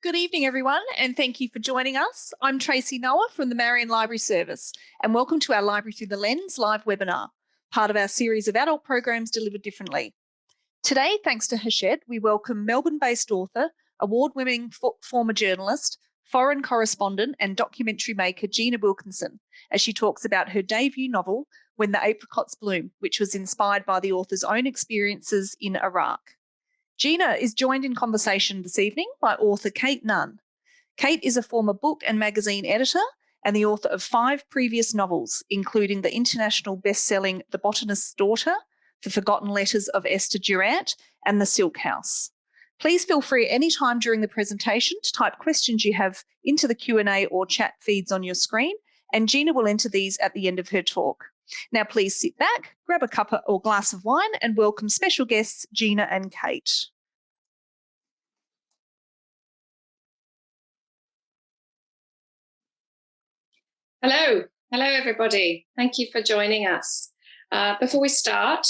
Good evening, everyone, and thank you for joining us. I'm Tracy Noah from the Marion Library Service, and welcome to our Library Through the Lens live webinar, part of our series of adult programs delivered differently. Today, thanks to Hachette, we welcome Melbourne-based author, award-winning former journalist, foreign correspondent and documentary maker Gina Wilkinson, as she talks about her debut novel, When the Apricots Bloom, which was inspired by the author's own experiences in Iraq. Gina is joined in conversation this evening by author Kate Nunn. Kate is a former book and magazine editor and the author of 5 previous novels, including the international best-selling The Botanist's Daughter, The Forgotten Letters of Esther Durant, and The Silk House. Please feel free at any time during the presentation to type questions you have into the Q&A or chat feeds on your screen, and Gina will enter these at the end of her talk. Now, please sit back, grab a cup or glass of wine, and welcome special guests Gina and Kate. Hello everybody. Thank you for joining us. Before we start,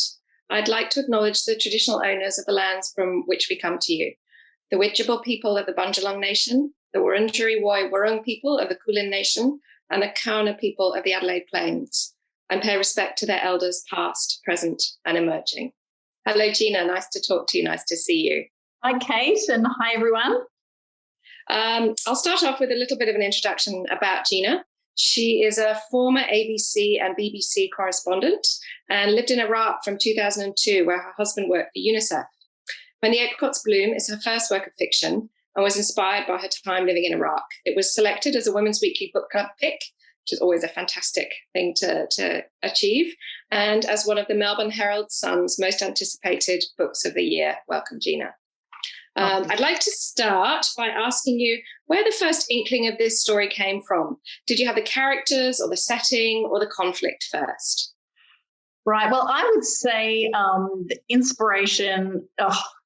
I'd like to acknowledge the traditional owners of the lands from which we come to you, the Widjabul people of the Bundjalung Nation, the Wurundjeri Woi Wurrung people of the Kulin Nation, and the Kaurna people of the Adelaide Plains, and pay respect to their elders past, present, and emerging. Hello, Gina. Nice to talk to you. Nice to see you. Hi, Kate, and hi, everyone. I'll start off with a little bit of an introduction about Gina. She is a former ABC and BBC correspondent and lived in Iraq from 2002, where her husband worked for UNICEF. When the Apricots Bloom is her first work of fiction and was inspired by her time living in Iraq. It was selected as a Women's Weekly Book Club pick, which is always a fantastic thing to achieve, and as one of the Melbourne Herald Sun's most anticipated books of the year. Welcome, Gina. I'd like to start by asking you where the first inkling of this story came from. Did you have the characters or the setting or the conflict first? Right. Well, I would say the inspiration,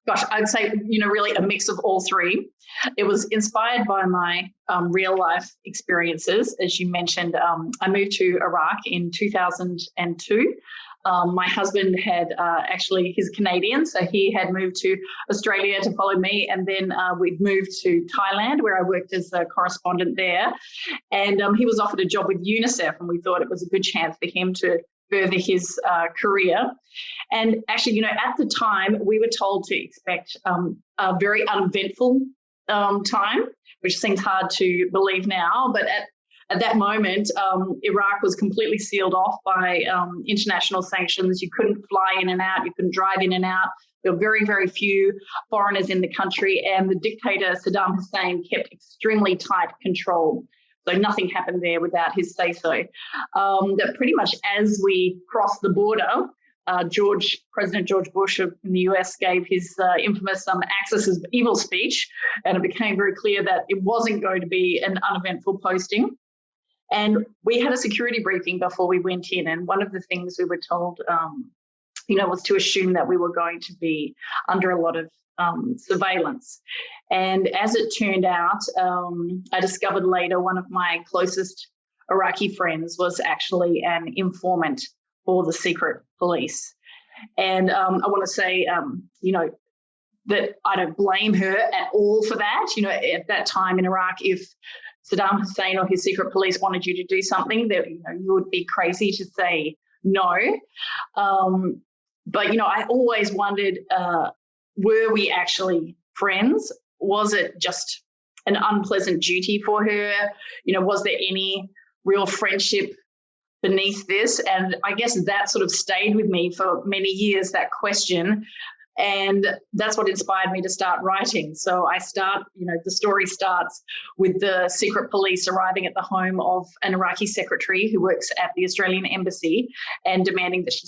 I'd say, really a mix of all three. It was inspired by my real life experiences. As you mentioned, I moved to Iraq in 2002. My husband had he's Canadian, so he had moved to Australia to follow me, and then we'd moved to Thailand, where I worked as a correspondent there. And he was offered a job with UNICEF, and we thought it was a good chance for him to further his career. And actually, at the time, we were told to expect a very uneventful time, which seems hard to believe now, but at that moment, Iraq was completely sealed off by international sanctions. You couldn't fly in and out. You couldn't drive in and out. There were very, very few foreigners in the country, and the dictator Saddam Hussein kept extremely tight control. So nothing happened there without his say-so. That pretty much as we crossed the border, President George Bush in the US gave his infamous Axis of Evil speech, and it became very clear that it wasn't going to be an uneventful posting. And we had a security briefing before we went in, and one of the things we were told, was to assume that we were going to be under a lot of surveillance. And as it turned out, I discovered later one of my closest Iraqi friends was actually an informant for the secret police. And I want to say, that I don't blame her at all for that. At that time in Iraq, if Saddam Hussein or his secret police wanted you to do something, that you would be crazy to say no. But I always wondered, were we actually friends? Was it just an unpleasant duty for her? Was there any real friendship beneath this? And I guess that sort of stayed with me for many years, that question. And that's what inspired me to start writing. So the story starts with the secret police arriving at the home of an Iraqi secretary who works at the Australian embassy and demanding that she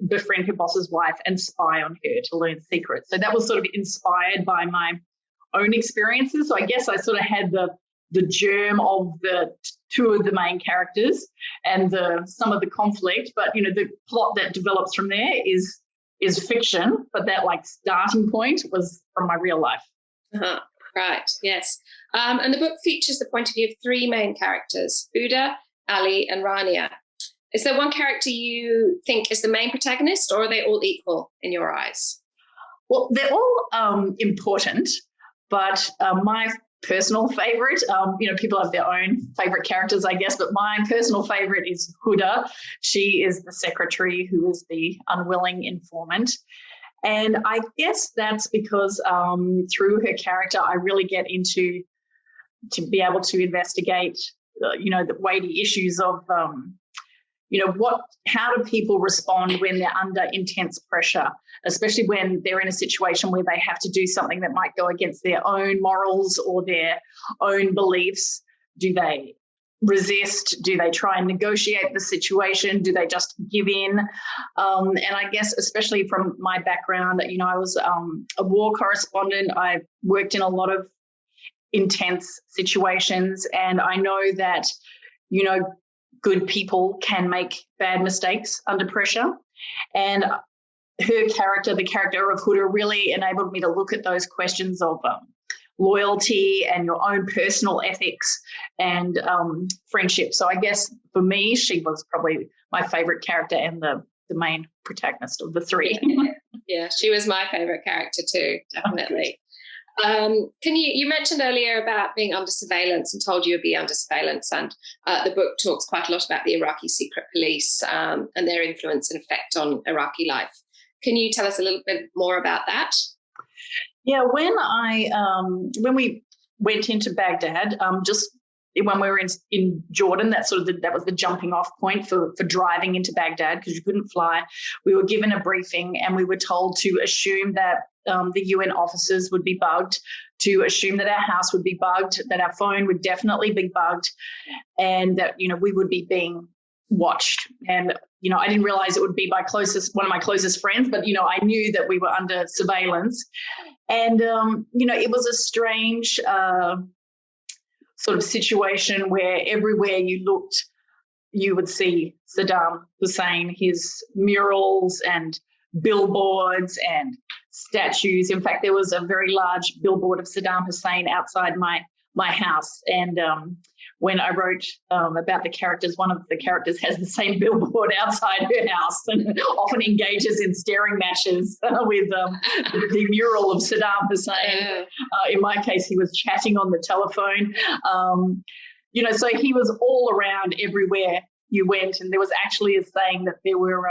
befriend her boss's wife and spy on her to learn secrets. So that was sort of inspired by my own experiences. So I guess I sort of had the germ of the two of the main characters and some of the conflict, but the plot that develops from there is fiction, but that starting point was from my real life. Right, yes. And the book features the point of view of 3 main characters, Uda, Ali, and Rania. Is there one character you think is the main protagonist, or are they all equal in your eyes? Well, they're all important. But my personal favorite, people have their own favorite characters, I guess, but my personal favorite is Huda. She is the secretary who is the unwilling informant. And I guess that's because through her character, I really get into to be able to investigate, the weighty issues of, how do people respond when they're under intense pressure, especially when they're in a situation where they have to do something that might go against their own morals or their own beliefs. Do they resist? Do they try and negotiate the situation? Do they just give in? And I guess especially from my background, I was a war correspondent. I worked in a lot of intense situations, and I know that, good people can make bad mistakes under pressure. And her character, the character of Huda, really enabled me to look at those questions of loyalty and your own personal ethics and friendship. So I guess for me, she was probably my favorite character and the main protagonist of the three. Yeah, she was my favorite character too, definitely. You mentioned earlier about being under surveillance and told you would be under surveillance, and the book talks quite a lot about the Iraqi secret police and their influence and effect on Iraqi life. Can you tell us a little bit more about that? Yeah, when we went into Baghdad, just when we were in Jordan, that was the jumping off point for driving into Baghdad because you couldn't fly. We were given a briefing and we were told to assume that the UN officers would be bugged, to assume that our house would be bugged, that our phone would definitely be bugged, and that we would be being watched. And I didn't realize it would be one of my closest friends, but I knew that we were under surveillance. And it was a strange sort of situation where everywhere you looked, you would see Saddam Hussein, his murals and billboards and statues. In fact, there was a very large billboard of Saddam Hussein outside my house. And when I wrote about the characters, one of the characters has the same billboard outside her house and often engages in staring matches with the mural of Saddam Hussein. In my case, he was chatting on the telephone. So he was all around everywhere you went. And there was actually a saying that there were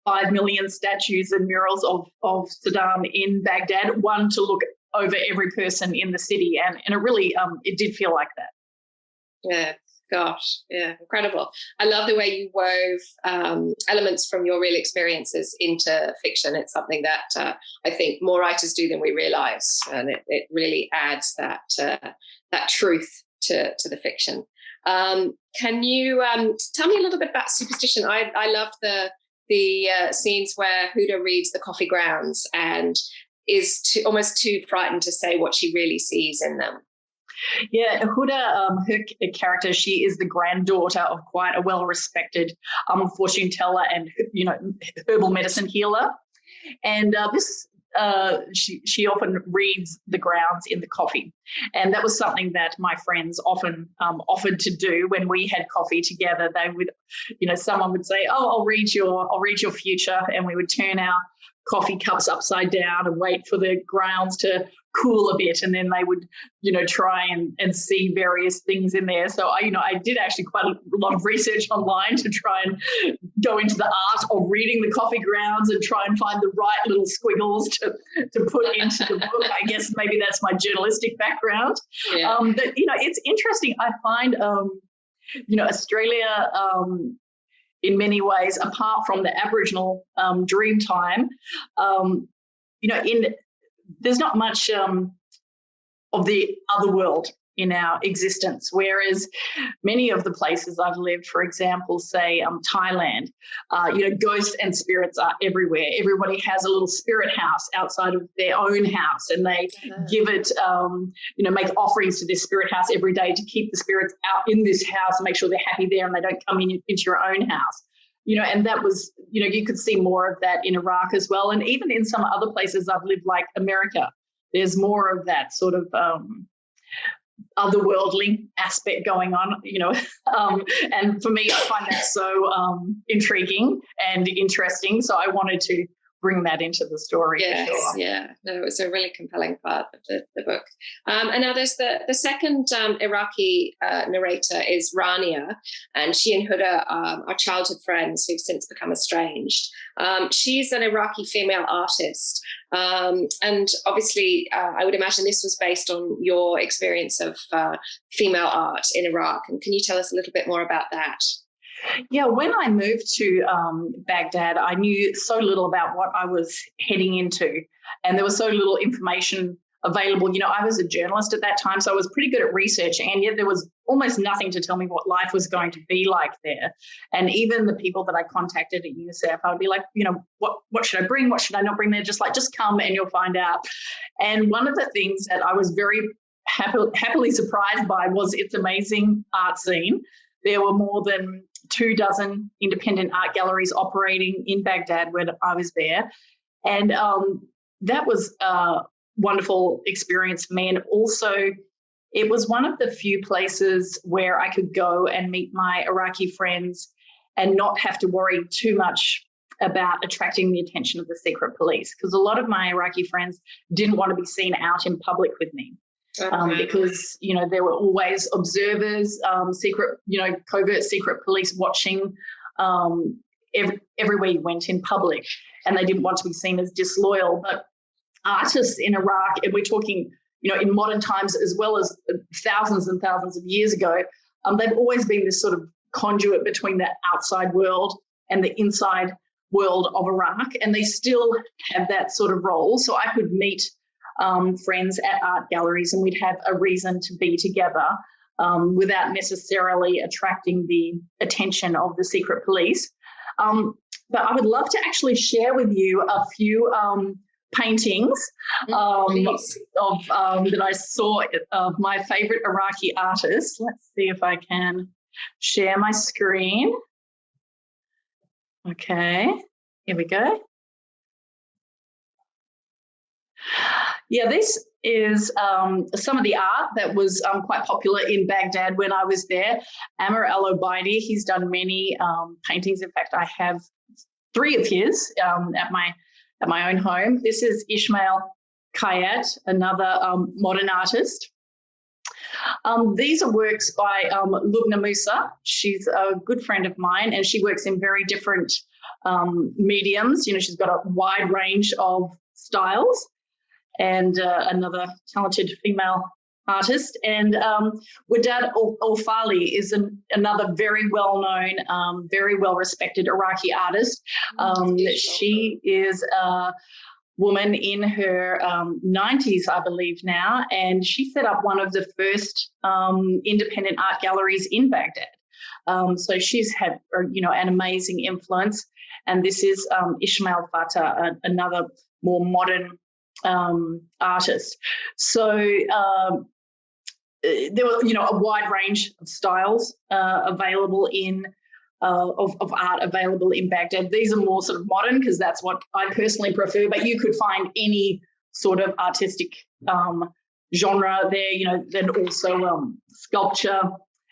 5 million statues and murals of Saddam in Baghdad, one to look over every person in the city. And it really, it did feel like that. Yeah, gosh, yeah, incredible. I love the way you wove elements from your real experiences into fiction. It's something that I think more writers do than we realise, and it really adds that truth to the fiction. Can you tell me a little bit about Superstition? I loved the scenes where Huda reads the coffee grounds and is almost too frightened to say what she really sees in them. Yeah, Huda, her character, she is the granddaughter of quite a well-respected fortune teller and herbal medicine healer, and she often reads the grounds in the coffee, and that was something that my friends often offered to do when we had coffee together. They would, someone would say, "Oh, I'll read your future," and we would turn our coffee cups upside down and wait for the grounds to cool a bit, and then they would try and see various things in there. So I did actually quite a lot of research online to try and go into the art of reading the coffee grounds and try and find the right little squiggles to put into the book. I guess maybe that's my journalistic background. Yeah. But it's interesting. I find Australia in many ways, apart from the Aboriginal dream time, there's not much of the other world in our existence, whereas many of the places I've lived, for example, say Thailand, ghosts and spirits are everywhere. Everybody has a little spirit house outside of their own house, and they give it, make offerings to this spirit house every day to keep the spirits out in this house and make sure they're happy there and they don't come into your own house. And that was, you could see more of that in Iraq as well. And even in some other places I've lived, like America, there's more of that sort of otherworldly aspect going on, and for me, I find that so intriguing and interesting. So I wanted to bring that into the story. Yes, for sure. yeah. No, it was a really compelling part of the book. And now there's the second Iraqi narrator is Rania, and she and Huda are childhood friends who've since become estranged. She's an Iraqi female artist. And obviously, I would imagine this was based on your experience of female art in Iraq. And can you tell us a little bit more about that? Yeah, when I moved to Baghdad, I knew so little about what I was heading into, and there was so little information available. You know, I was a journalist at that time, so I was pretty good at research, and yet there was almost nothing to tell me what life was going to be like there. And even the people that I contacted at UNICEF, I would be like, you know, what should I bring? What should I not bring there? Just come and you'll find out. And one of the things that I was very happily surprised by was its amazing art scene. There were more than 24 independent art galleries operating in Baghdad when I was there. And that was a wonderful experience for me. And also, it was one of the few places where I could go and meet my Iraqi friends and not have to worry too much about attracting the attention of the secret police, because a lot of my Iraqi friends didn't want to be seen out in public with me. Because, you know, there were always observers, secret, you know, covert secret police watching everywhere you went in public, and they didn't want to be seen as disloyal. But artists in Iraq, and we're talking, you know, in modern times as well as thousands and thousands of years ago, they've always been this sort of conduit between the outside world and the inside world of Iraq, and they still have that sort of role. So I could meet friends at art galleries, and we'd have a reason to be together without necessarily attracting the attention of the secret police. But I would love to actually share with you a few paintings that I saw of my favorite Iraqi artists. Let's see if I can share my screen. Okay, here we go. Yeah, this is some of the art that was quite popular in Baghdad when I was there. Amr al-Obaidi, he's done many paintings. In fact, I have 3 of his at my own home. This is Ismail Kayat, another modern artist. These are works by Lubna Musa. She's a good friend of mine, and she works in very different mediums. You know, she's got a wide range of styles. And another talented female artist. And Wadad Al-Fali is another very well-known, very well-respected Iraqi artist. She is a woman in her 90s, I believe now, and she set up one of the first independent art galleries in Baghdad. So she's had, you know, an amazing influence. And this is Ismail Fatah, another more modern artist. So there was, you know, a wide range of styles available in of art available in Baghdad. These are more sort of modern because that's what I personally prefer, but you could find any sort of artistic genre there, you know, then also sculpture,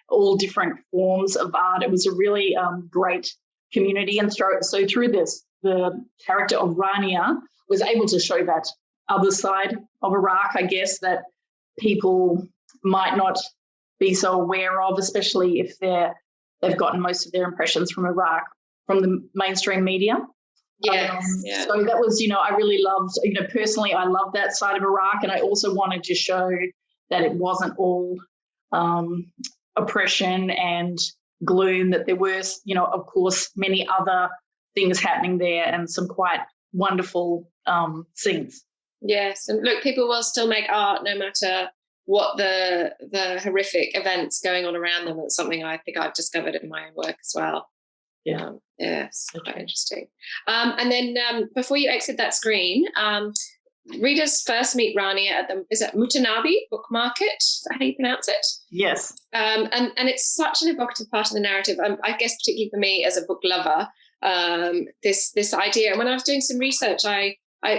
all different forms of art. It was a really great community. And so through this, the character of Rania was able to show that other side of Iraq, I guess, that people might not be so aware of, especially if they've gotten most of their impressions from Iraq from the mainstream media. Yeah. So that was, you know, I really loved, you know, personally, I loved that side of Iraq, and I also wanted to show that it wasn't all oppression and gloom, that there were, you know, of course, many other things happening there and some quite wonderful scenes. Yes, and look, people will still make art no matter what the horrific events going on around them. That's something I think I've discovered in my own work as well. Yeah. Yes, quite interesting. And then before you exit that screen, readers first meet Rania at is it Mutanabi Book Market? Is that how you pronounce it? Yes. And it's such an evocative part of the narrative. I guess particularly for me as a book lover, this idea. And when I was doing some research, I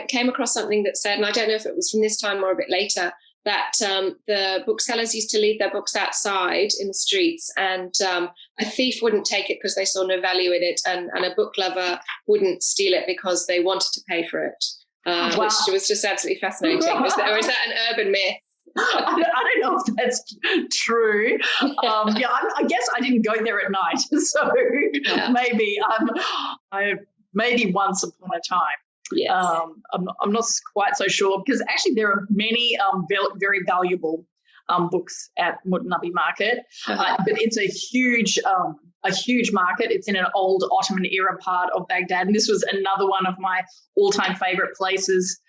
came across something that said, and I don't know if it was from this time or a bit later, that the booksellers used to leave their books outside in the streets, and a thief wouldn't take it because they saw no value in it, and a book lover wouldn't steal it because they wanted to pay for it, Wow. which was just absolutely fascinating. Or is that an urban myth? I don't know if that's true. I guess I didn't go there at night, so maybe maybe once upon a time. Yes. I'm not quite so sure, because actually there are many very valuable books at Mutanabbi Market, but it's a huge market. It's in an old Ottoman era part of Baghdad, and this was another one of my all-time favorite places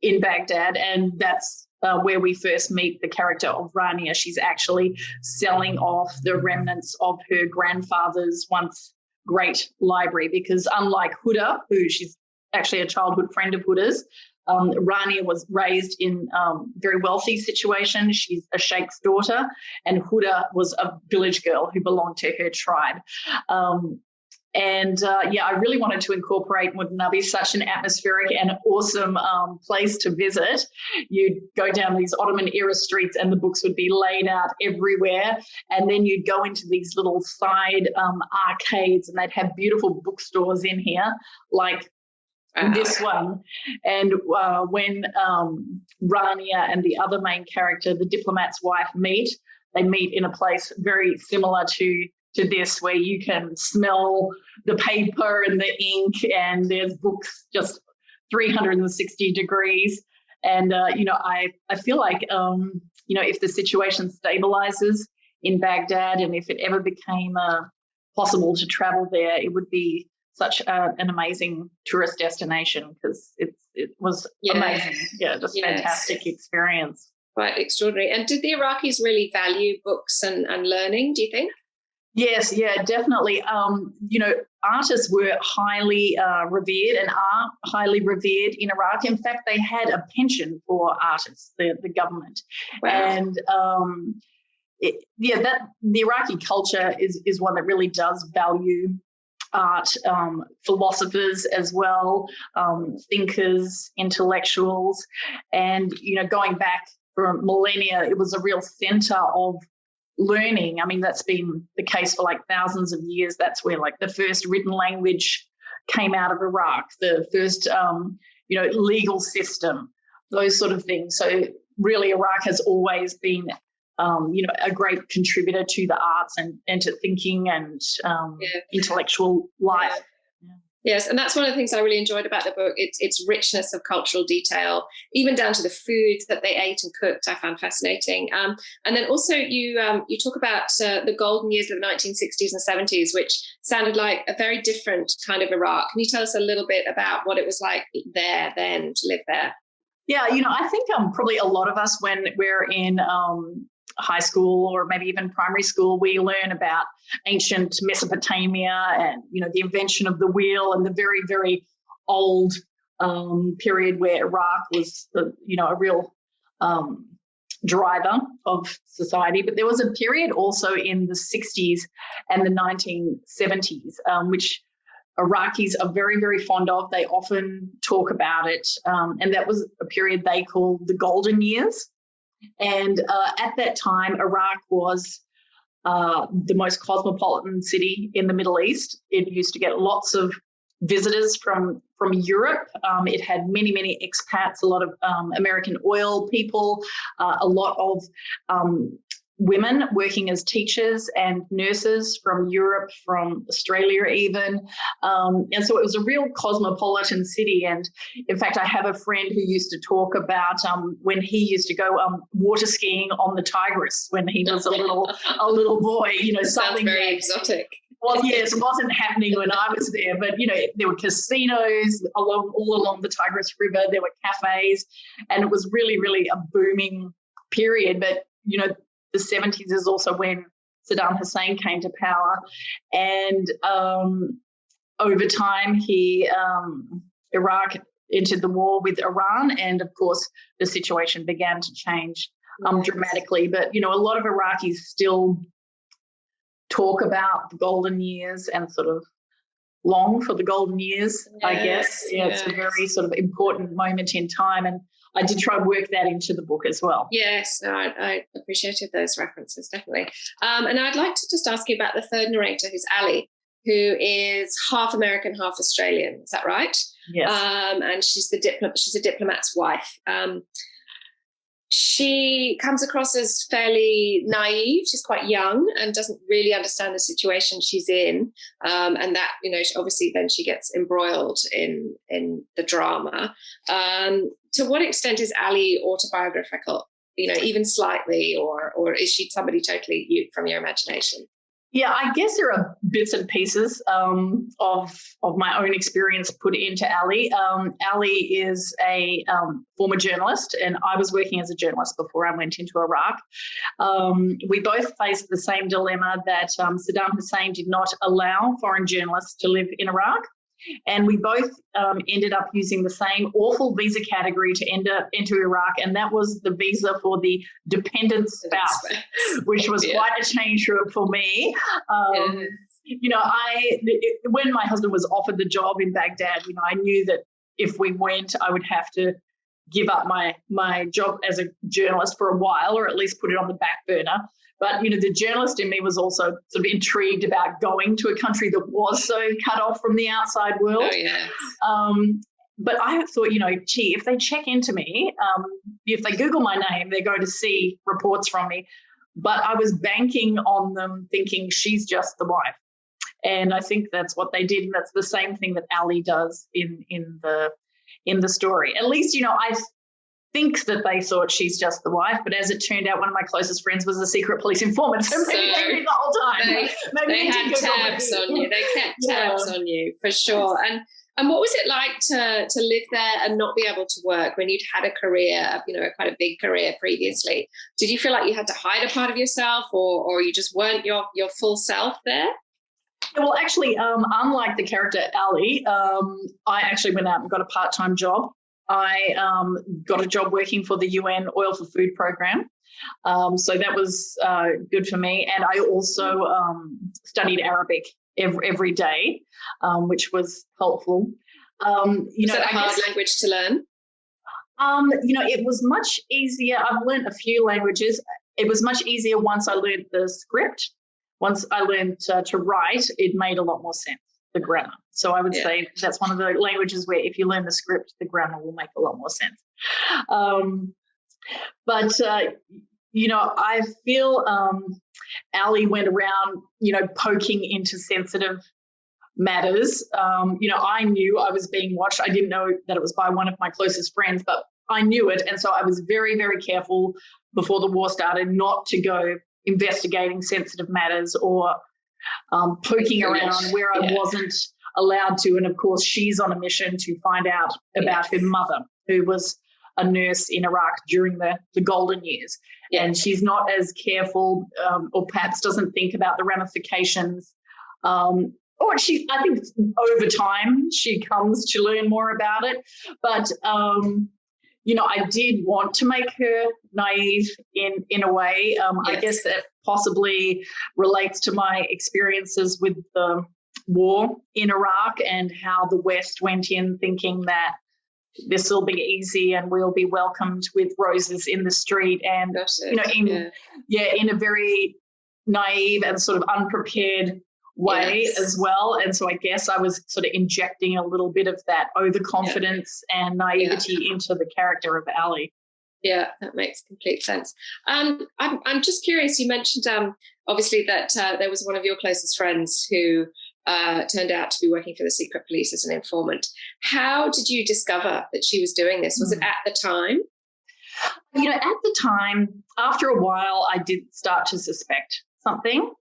in Baghdad, and that's where we first meet the character of Rania. She's actually selling off the remnants of her grandfather's once great library, because unlike Huda, who she's actually a childhood friend of Huda's, Rania was raised in a very wealthy situation. She's a sheikh's daughter, and Huda was a village girl who belonged to her tribe. I really wanted to incorporate Mutanabbi, such an atmospheric and awesome place to visit. You'd go down these Ottoman era streets and the books would be laid out everywhere. And then you'd go into these little side arcades, and they'd have beautiful bookstores in here, like this one. And when Rania and the other main character, the diplomat's wife, they meet in a place very similar to this, where you can smell the paper and the ink, and there's books just 360 degrees. And, I feel like, if the situation stabilizes in Baghdad, and if it ever became possible to travel there, it would be such an amazing tourist destination, because it was amazing. Yeah, just fantastic experience. Quite extraordinary. And did the Iraqis really value books and learning, do you think? Yes, yeah, definitely. Artists were highly revered and are highly revered in Iraq. In fact, they had a pension for artists, the government. Wow. And the Iraqi culture is one that really does value art, philosophers as well, thinkers, intellectuals. And, going back for millennia, it was a real centre of learning. I mean, that's been the case for like thousands of years. That's where like the first written language came out of Iraq, the first, legal system, those sort of things. So really Iraq has always been, a great contributor to the arts and to thinking and intellectual life. Yeah. Yes, and that's one of the things I really enjoyed about the book. Its richness of cultural detail, even down to the foods that they ate and cooked, I found fascinating. And then also you talk about the golden years of the 1960s and 70s, which sounded like a very different kind of Iraq. Can you tell us a little bit about what it was like there then, to live there? Yeah, I think probably a lot of us, when we're in high school or maybe even primary school, we learn about ancient Mesopotamia and, the invention of the wheel, and the very, very old period where Iraq was, a real driver of society. But there was a period also in the 60s and the 1970s, which Iraqis are very, very fond of. They often talk about it. And that was a period they called the golden years. And at that time, Iraq was the most cosmopolitan city in the Middle East. It used to get lots of visitors from Europe. It had many, many expats, a lot of American oil people, a lot of women working as teachers and nurses from Europe, from Australia even. And so it was a real cosmopolitan city. And in fact, I have a friend who used to talk about when he used to go water skiing on the Tigris when he was a little boy, something very exotic. Well, yes, it wasn't happening when I was there, but, there were casinos all along the Tigris River. There were cafes, and it was really, really a booming period. But, the 70s is also when Saddam Hussein came to power. And over time, Iraq entered the war with Iran. And, of course, the situation began to change dramatically. But, a lot of Iraqis still talk about the golden years and sort of long for the golden years, I guess. Yeah, it's a very sort of important moment in time. And I did try and work that into the book as well. Yes, no, I appreciated those references, definitely. And I'd like to just ask you about the third narrator, who's Ali, who is half American, half Australian. Is that right? Yes. And she's a diplomat's wife. She comes across as fairly naive. She's quite young and doesn't really understand the situation she's in. And that, obviously then she gets embroiled in the drama. To what extent is Ali autobiographical, even slightly, or is she somebody totally from your imagination? Yeah, I guess there are bits and pieces of my own experience put into Ali. Ali is a former journalist, and I was working as a journalist before I went into Iraq. We both faced the same dilemma that Saddam Hussein did not allow foreign journalists to live in Iraq. And we both ended up using the same awful visa category to enter Iraq, and that was the visa for the dependent spouse, which was quite a change for me. When my husband was offered the job in Baghdad, I knew that if we went, I would have to give up my job as a journalist for a while, or at least put it on the back burner. But, the journalist in me was also sort of intrigued about going to a country that was so cut off from the outside world. Oh, yeah. But I thought, if they check into me, if they Google my name, they're going to see reports from me. But I was banking on them thinking she's just the wife. And I think that's what they did. And that's the same thing that Ali does in the story. At least, I think that they thought she's just the wife, but as it turned out, one of my closest friends was a secret police informant. So maybe they did the whole time. They had tabs on you. They kept tabs on you for sure. And what was it like to live there and not be able to work when you'd had a career, quite a big career previously? Did you feel like you had to hide a part of yourself, or you just weren't your full self there? Well, actually, unlike the character Ali, I actually went out and got a part-time job. I got a job working for the UN Oil for Food program. So that was good for me. And I also studied Arabic every day, which was helpful. Is that a hard language to learn? It was much easier. I've learned a few languages. It was much easier once I learned the script. Once I learned to write, it made a lot more sense, the grammar. So I would say that's one of the languages where if you learn the script, the grammar will make a lot more sense. I feel Ali went around, poking into sensitive matters. I knew I was being watched. I didn't know that it was by one of my closest friends, but I knew it. And so I was very, very careful before the war started not to go investigating sensitive matters or poking around where I wasn't allowed to. And of course, she's on a mission to find out about her mother, who was a nurse in Iraq during the golden years. And she's not as careful or perhaps doesn't think about the ramifications. I think over time she comes to learn more about it. But, I did want to make her naive in a way. I guess that possibly relates to my experiences with the war in Iraq and how the West went in thinking that this will be easy and we'll be welcomed with roses in the street, and in a very naive and sort of unprepared way as well. And so I guess I was sort of injecting a little bit of that overconfidence and naivety into the character of Ali. Yeah, that makes complete sense. I'm just curious, you mentioned obviously that there was one of your closest friends who turned out to be working for the secret police as an informant. How did you discover that she was doing this? Was it at the time? At the time, after a while, I did start to suspect something.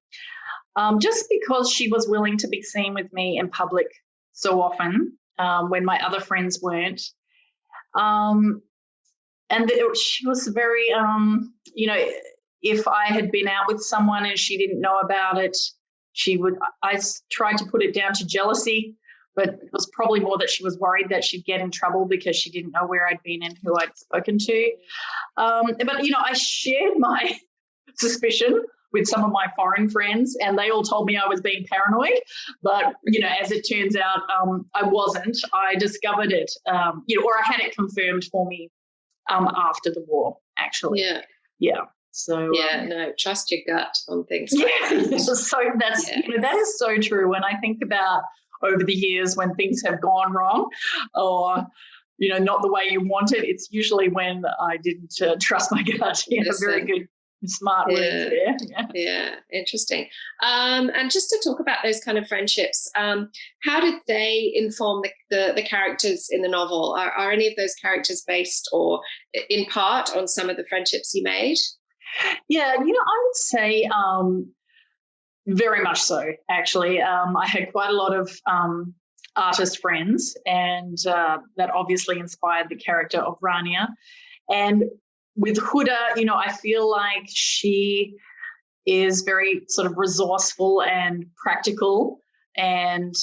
Just because she was willing to be seen with me in public so often when my other friends weren't. She was very, if I had been out with someone and she didn't know about it, I tried to put it down to jealousy, but it was probably more that she was worried that she'd get in trouble because she didn't know where I'd been and who I'd spoken to. I shared my suspicion with some of my foreign friends, and they all told me I was being paranoid. But, as it turns out, I wasn't. I discovered it, or I had it confirmed for me after the war, actually. Yeah. So no, trust your gut on things. So that's that is so true. When I think about over the years when things have gone wrong, or not the way you want it, it's usually when I didn't trust my gut. Very good, smart words there. Yeah, interesting. And just to talk about those kind of friendships, how did they inform the characters in the novel? Are any of those characters based or in part on some of the friendships you made? Yeah, I would say very much so, actually. I had quite a lot of artist friends, and that obviously inspired the character of Rania. And with Huda, I feel like she is very sort of resourceful and practical and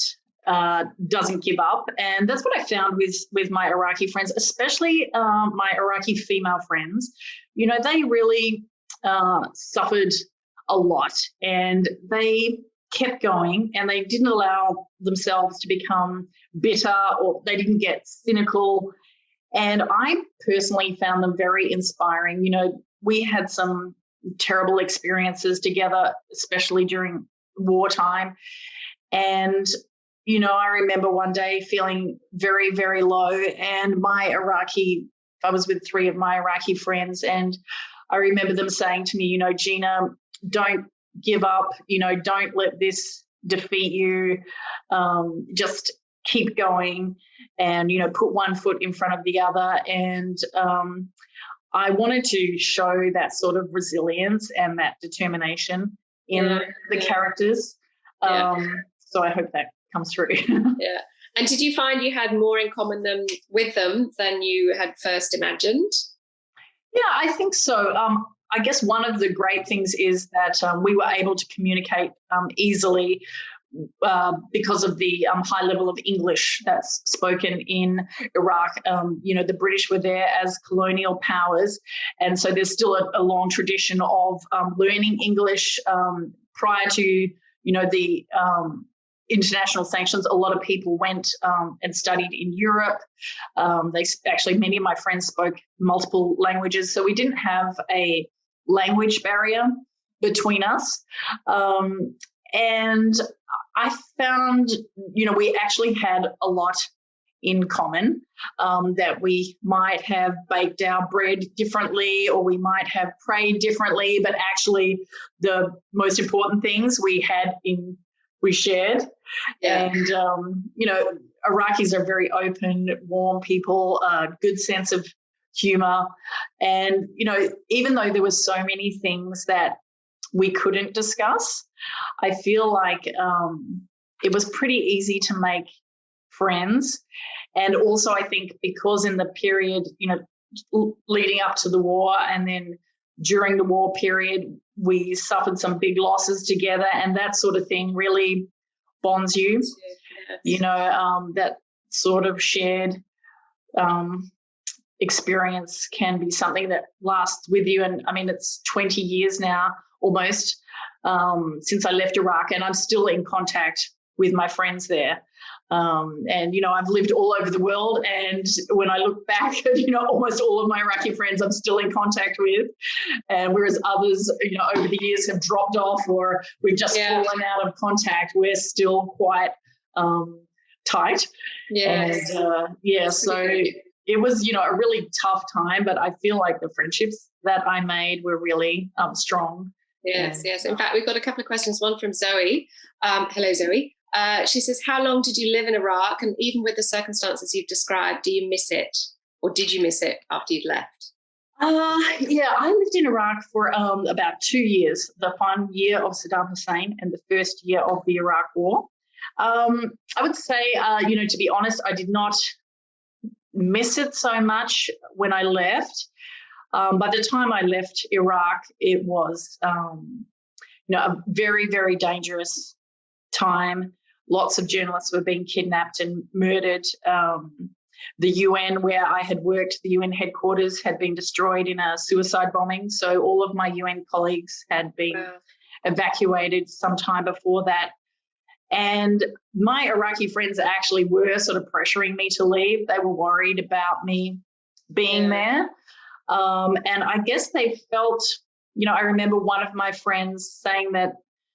doesn't give up. And that's what I found with my Iraqi friends, especially my Iraqi female friends. They really suffered a lot, and they kept going, and they didn't allow themselves to become bitter, or they didn't get cynical. And I personally found them very inspiring. We had some terrible experiences together, especially during wartime. And, I remember one day feeling very, very low, and I was with 3 of my Iraqi friends, and I remember them saying to me, Gina, don't give up, don't let this defeat you, just keep going and, put one foot in front of the other. And I wanted to show that sort of resilience and that determination in the characters. So I hope that comes through. Yeah. And did you find you had more in common with them than you had first imagined? Yeah, I think so. I guess one of the great things is that we were able to communicate easily because of the high level of English that's spoken in Iraq. The British were there as colonial powers, and so there's still a long tradition of learning English. Prior to the international sanctions, a lot of people went and studied in Europe. Many of my friends spoke multiple languages, so we didn't have a language barrier between us. And I found, we actually had a lot in common, that we might have baked our bread differently, or we might have prayed differently, but actually the most important things we shared. Yeah. And, Iraqis are very open, warm people, good sense of humor. And, even though there were so many things that we couldn't discuss, I feel like it was pretty easy to make friends. And also I think because in the period, leading up to the war and then during the war period, we suffered some big losses together, and that sort of thing really bonds you. Yes. That sort of shared experience can be something that lasts with you. And I mean, it's 20 years now almost since I left Iraq, and I'm still in contact with my friends there. And, I've lived all over the world, and when I look back at, almost all of my Iraqi friends I'm still in contact with, and whereas others, over the years have dropped off, or we've just fallen out of contact, we're still quite tight. Yes. And, so it was, a really tough time, but I feel like the friendships that I made were really strong. Yes. In fact, we've got a couple of questions, one from Zoe. Hello, Zoe. She says, how long did you live in Iraq? And even with the circumstances you've described, do you miss it? Or did you miss it after you'd left? I lived in Iraq for about 2 years, the final year of Saddam Hussein and the first year of the Iraq War. I would say, to be honest, I did not miss it so much when I left. By the time I left Iraq, it was, a very, very dangerous time. Lots of journalists were being kidnapped and murdered. The UN, where I had worked, the UN headquarters had been destroyed in a suicide bombing. So all of my UN colleagues had been evacuated sometime before that. And my Iraqi friends actually were sort of pressuring me to leave. They were worried about me being there. And I guess they felt, I remember one of my friends saying that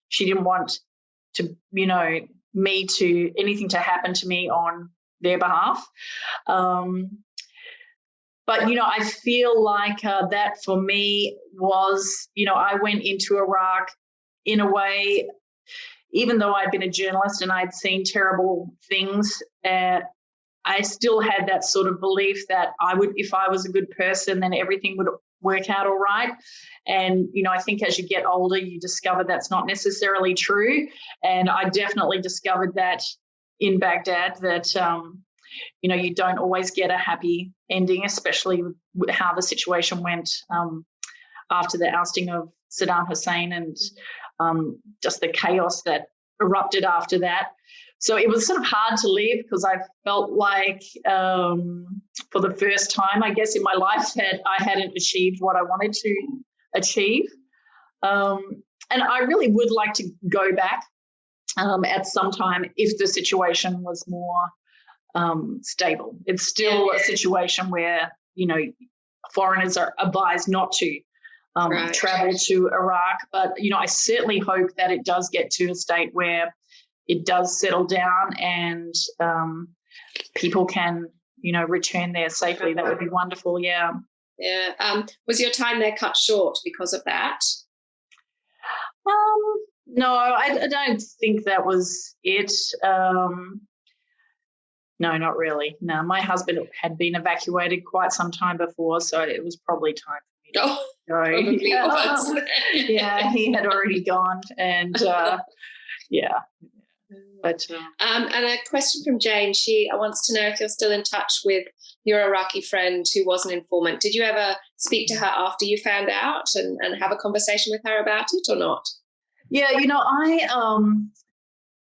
she didn't want to, anything to happen to me on their behalf. But, I feel like that for me was, I went into Iraq in a way, even though I'd been a journalist and I'd seen terrible things, I still had that sort of belief that if I was a good person, then everything would work out all right. And, I think as you get older, you discover that's not necessarily true. And I definitely discovered that in Baghdad, that, you don't always get a happy ending, especially with how the situation went after the ousting of Saddam Hussein and just the chaos that erupted after that. So it was sort of hard to leave because I felt like for the first time, I guess, in my life that I hadn't achieved what I wanted to achieve. And I really would like to go back at some time if the situation was more stable. It's still a situation where, foreigners are advised not to travel to Iraq. But, I certainly hope that it does get to a state where it does settle down and people can, return there safely. That would be wonderful. Yeah. Yeah. Was your time there cut short because of that? No, I don't think that was it. No, not really. No, my husband had been evacuated quite some time before, so it was probably time for me to go. Probably was. Yeah, he had already gone, and yeah. But and a question from Jane. She wants to know if you're still in touch with your Iraqi friend who was an informant. Did you ever speak to her after you found out and have a conversation with her about it or not? Yeah, I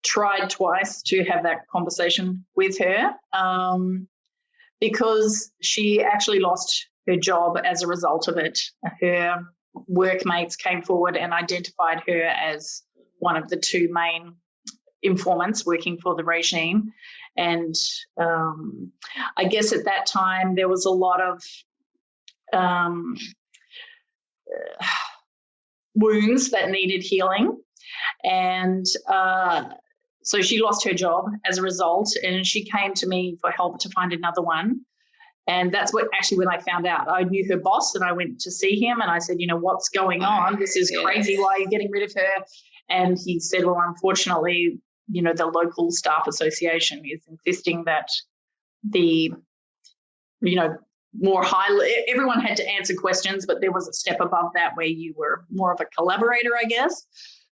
tried twice to have that conversation with her because she actually lost her job as a result of it. Her workmates came forward and identified her as one of the two main informants working for the regime. And I guess at that time there was a lot of wounds that needed healing. And so she lost her job as a result, and she came to me for help to find another one. And that's when I found out. I knew her boss and I went to see him and I said, what's going on? This is crazy. Why are you getting rid of her? And he said, well, unfortunately, the local staff association is insisting that the, more everyone had to answer questions, but there was a step above that where you were more of a collaborator, I guess,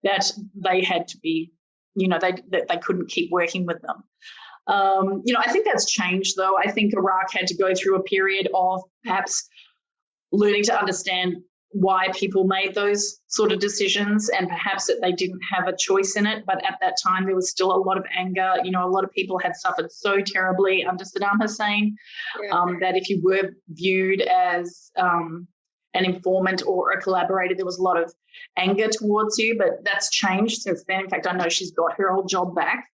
that they had to be, they couldn't keep working with them. I think that's changed, though. I think Iraq had to go through a period of perhaps learning to understand why people made those sort of decisions and perhaps that they didn't have a choice in it. But at that time, there was still a lot of anger. A lot of people had suffered so terribly under Saddam Hussein that if you were viewed as an informant or a collaborator, there was a lot of anger towards you. But that's changed since then. In fact, I know she's got her old job back.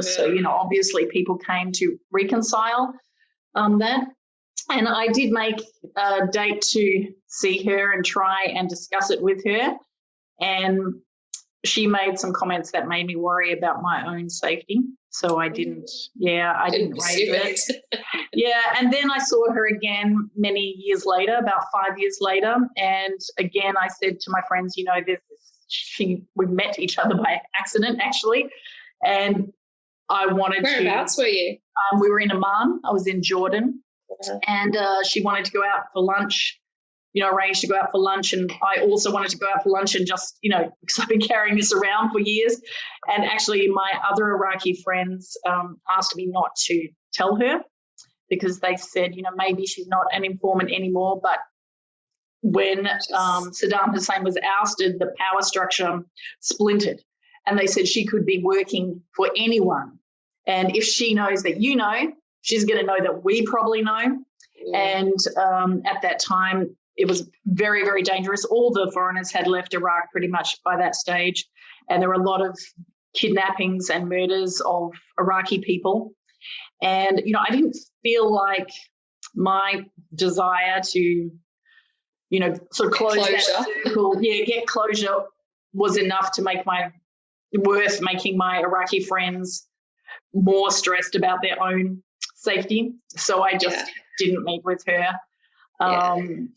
So, obviously people came to reconcile that. And I did make a date to see her and try and discuss it with her. And she made some comments that made me worry about my own safety. So I didn't raise it. Yeah. And then I saw her again many years later, about 5 years later. And again, I said to my friends, we met each other by accident, actually. And I wanted Whereabouts were you? We were in Amman. I was in Jordan. And she wanted to go out for lunch, arranged to go out for lunch. And I also wanted to go out for lunch and just, because I've been carrying this around for years. And actually my other Iraqi friends asked me not to tell her because they said, maybe she's not an informant anymore. But when Saddam Hussein was ousted, the power structure splintered. And they said she could be working for anyone. And if she knows that she's going to know that we probably know. Yeah. And at that time, it was very, very dangerous. All the foreigners had left Iraq pretty much by that stage. And there were a lot of kidnappings and murders of Iraqi people. And, I didn't feel like my desire to sort of close Closure. that circle. Yeah, get closure was enough to make making my Iraqi friends more stressed about their own safety. So I just didn't meet with her.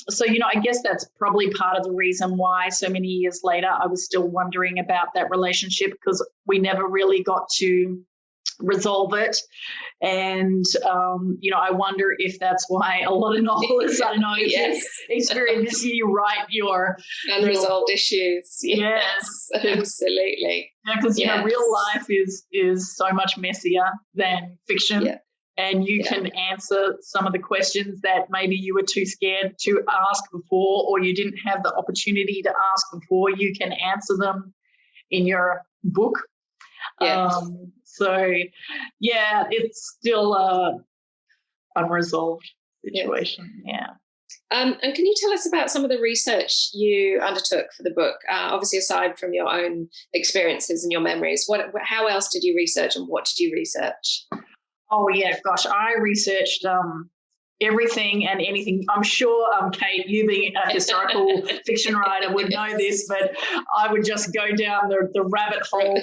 So, I guess that's probably part of the reason why so many years later I was still wondering about that relationship, because we never really got to resolve it. And, I wonder if that's why a lot of novelists, I don't know, experience this, you write your unresolved issues. Yes, absolutely. Because, real life is so much messier than fiction. Yeah. And you can answer some of the questions that maybe you were too scared to ask before, or you didn't have the opportunity to ask before. You can answer them in your book. Yes. It's still a unresolved situation. Yeah. And can you tell us about some of the research you undertook for the book? Obviously, aside from your own experiences and your memories, how else did you research, and what did you research? Oh, yeah, gosh, I researched everything and anything. I'm sure, Kate, you being a historical fiction writer would know this, but I would just go down the rabbit hole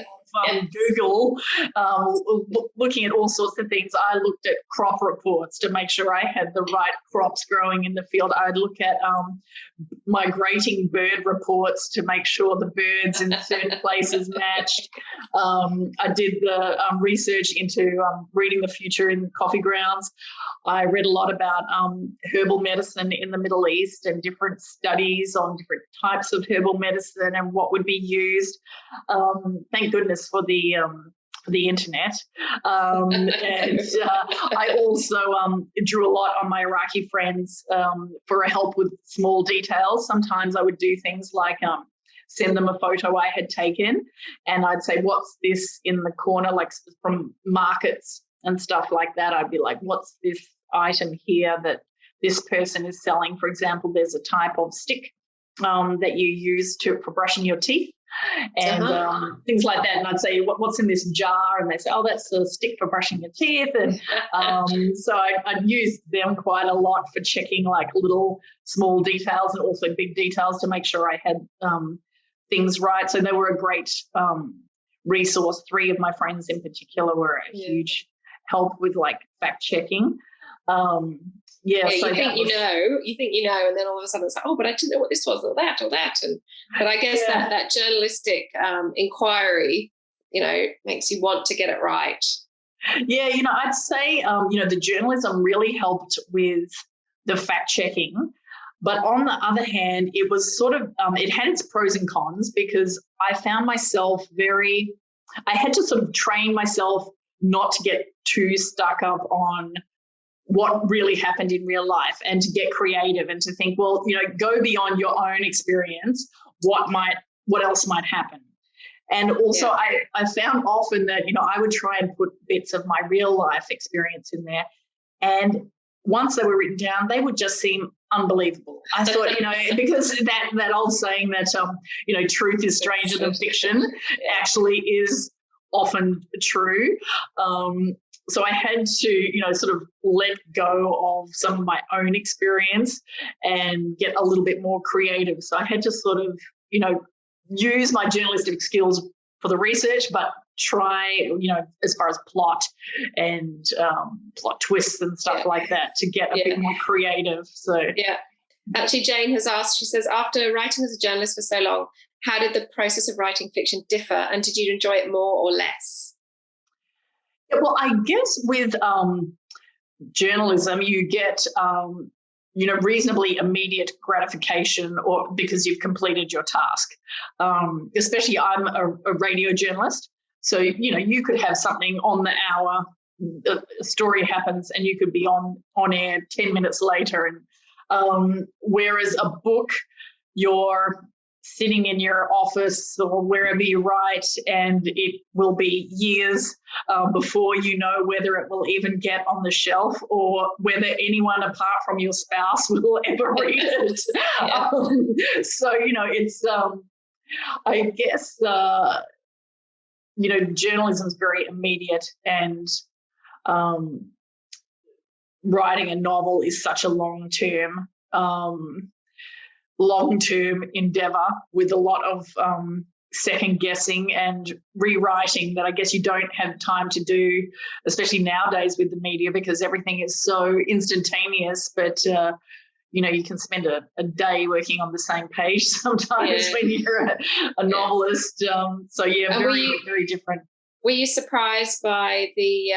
of Google, looking at all sorts of things. I looked at crop reports to make sure I had the right crops growing in the field. I'd look at migrating bird reports to make sure the birds in certain places matched. I did the research into reading the future in coffee grounds. I read a lot about herbal medicine in the Middle East and different studies on different types of herbal medicine and what would be used. Thank goodness for the internet. I also drew a lot on my Iraqi friends for help with small details. Sometimes I would do things like send them a photo I had taken, and I'd say, what's this in the corner, like from markets and stuff like that. I'd be like, what's this item here that this person is selling? For example, there's a type of stick that you use for brushing your teeth and things like that. And I'd say, what's in this jar? And they say, oh, that's a stick for brushing your teeth. And so I'd use them quite a lot for checking like little small details and also big details to make sure I had things right. So they were a great resource. Three of my friends in particular were a huge help with like fact checking. So you think you know, and then all of a sudden it's like, oh, but I didn't know what this was, or that. But I guess that journalistic inquiry, makes you want to get it right. Yeah, I'd say, the journalism really helped with the fact checking. But on the other hand, it was sort of, it had its pros and cons, because I found myself I had to sort of train myself not to get too stuck up on what really happened in real life, and to get creative and to think, well, go beyond your own experience. What else might happen? And also I found often that, I would try and put bits of my real life experience in there. And once they were written down, they would just seem unbelievable. I thought, because that old saying that, truth is stranger than fiction actually is often true. So I had to, sort of let go of some of my own experience and get a little bit more creative. So I had to sort of, use my journalistic skills for the research, but try, as far as plot and plot twists and stuff like that, to get a bit more creative. So actually, Jane has asked, she says, after writing as a journalist for so long, how did the process of writing fiction differ, and did you enjoy it more or less? Well, I guess with journalism, you get, reasonably immediate gratification, or because you've completed your task. Especially, I'm a radio journalist, so you could have something on the hour, a story happens, and you could be on air 10 minutes later. And whereas a book, you're sitting in your office or wherever you write, and it will be years before you know whether it will even get on the shelf or whether anyone apart from your spouse will ever read it. So, it's, I guess, journalism is very immediate, and writing a novel is such a long term long-term endeavor with a lot of second guessing and rewriting that I guess you don't have time to do, especially nowadays with the media, because everything is so instantaneous. But you can spend a day working on the same page sometimes when you're a novelist. Very different. Were you surprised by the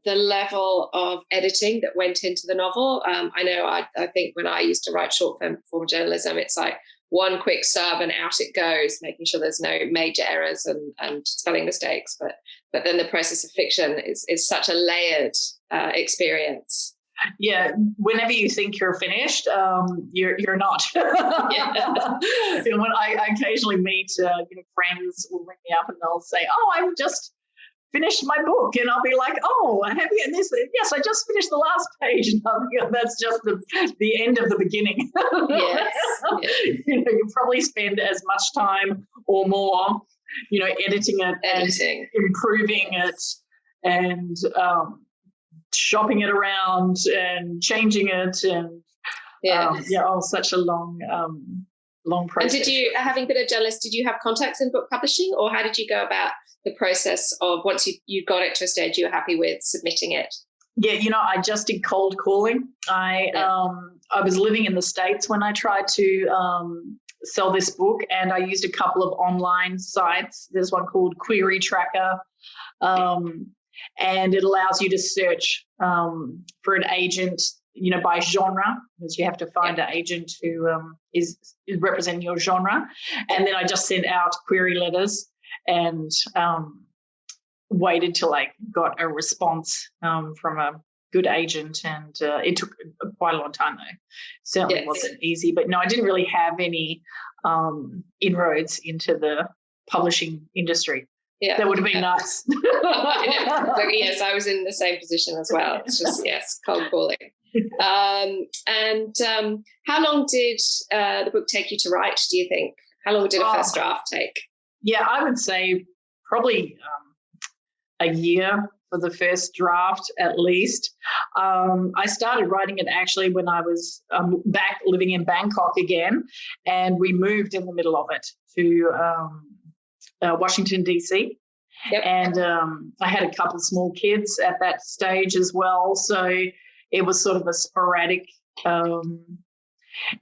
level of editing that went into the novel? I know I think when I used to write short form journalism, it's like one quick sub and out it goes, making sure there's no major errors and spelling mistakes. But then the process of fiction is such a layered experience. Yeah, whenever you think you're finished, you're not. When I occasionally meet friends will ring me up and they'll say, "Oh, I've just finished my book," and I'll be like, "Oh, have you?" And this, yes, I just finished the last page. And I'll think, that's just the end of the beginning. Yes. You probably spend as much time or more, editing it and improving it and shopping it around and changing it and such a long process. And did you, having been a journalist, did you have contacts in book publishing, or how did you go about the process of once you got it to a stage you were happy with submitting it? Yeah, I just did cold calling. I was living in the States when I tried to sell this book, and I used a couple of online sites. There's one called Query Tracker, and it allows you to search for an agent, by genre, because you have to find an agent who is representing your genre. And then I just sent out query letters and waited till I got a response from a good agent. And it took quite a long time, though. Certainly wasn't easy. But no, I didn't really have any inroads into the publishing industry. Yeah, that would have been nice. Yes, I was in the same position as well. It's just, cold calling. And how long did the book take you to write, do you think? How long did a first draft take? Yeah, I would say probably a year for the first draft at least. I started writing it actually when I was back living in Bangkok again, and we moved in the middle of it to Washington, D.C. Yep. And I had a couple small kids at that stage as well. So it was sort of a sporadic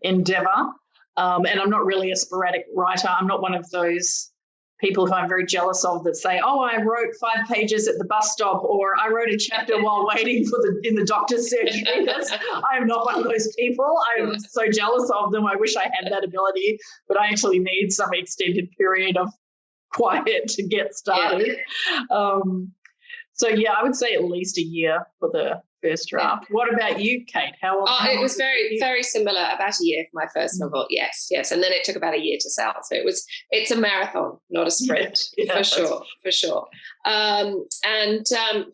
endeavor. And I'm not really a sporadic writer. I'm not one of those people who I'm very jealous of that say, "Oh, I wrote 5 pages at the bus stop," or "I wrote a chapter while waiting in the doctor's surgery." I am not one of those people. I'm so jealous of them. I wish I had that ability, but I actually need some extended period of quiet to get started. I would say at least a year for the first draft. What about you, Kate? How it was very, very similar. About a year for my first novel. Yes, and then it took about a year to sell. So it's a marathon, not a sprint, for sure. Do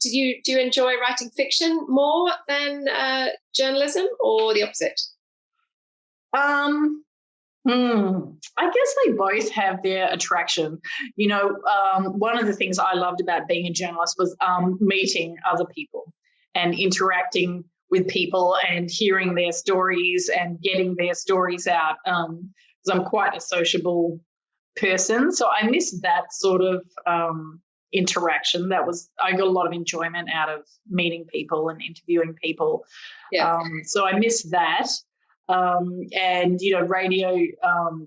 you enjoy writing fiction more than journalism, or the opposite? I guess they both have their attraction. One of the things I loved about being a journalist was meeting other people and interacting with people and hearing their stories and getting their stories out, because I'm quite a sociable person. So I miss that sort of interaction. I got a lot of enjoyment out of meeting people and interviewing people. So I miss that. And radio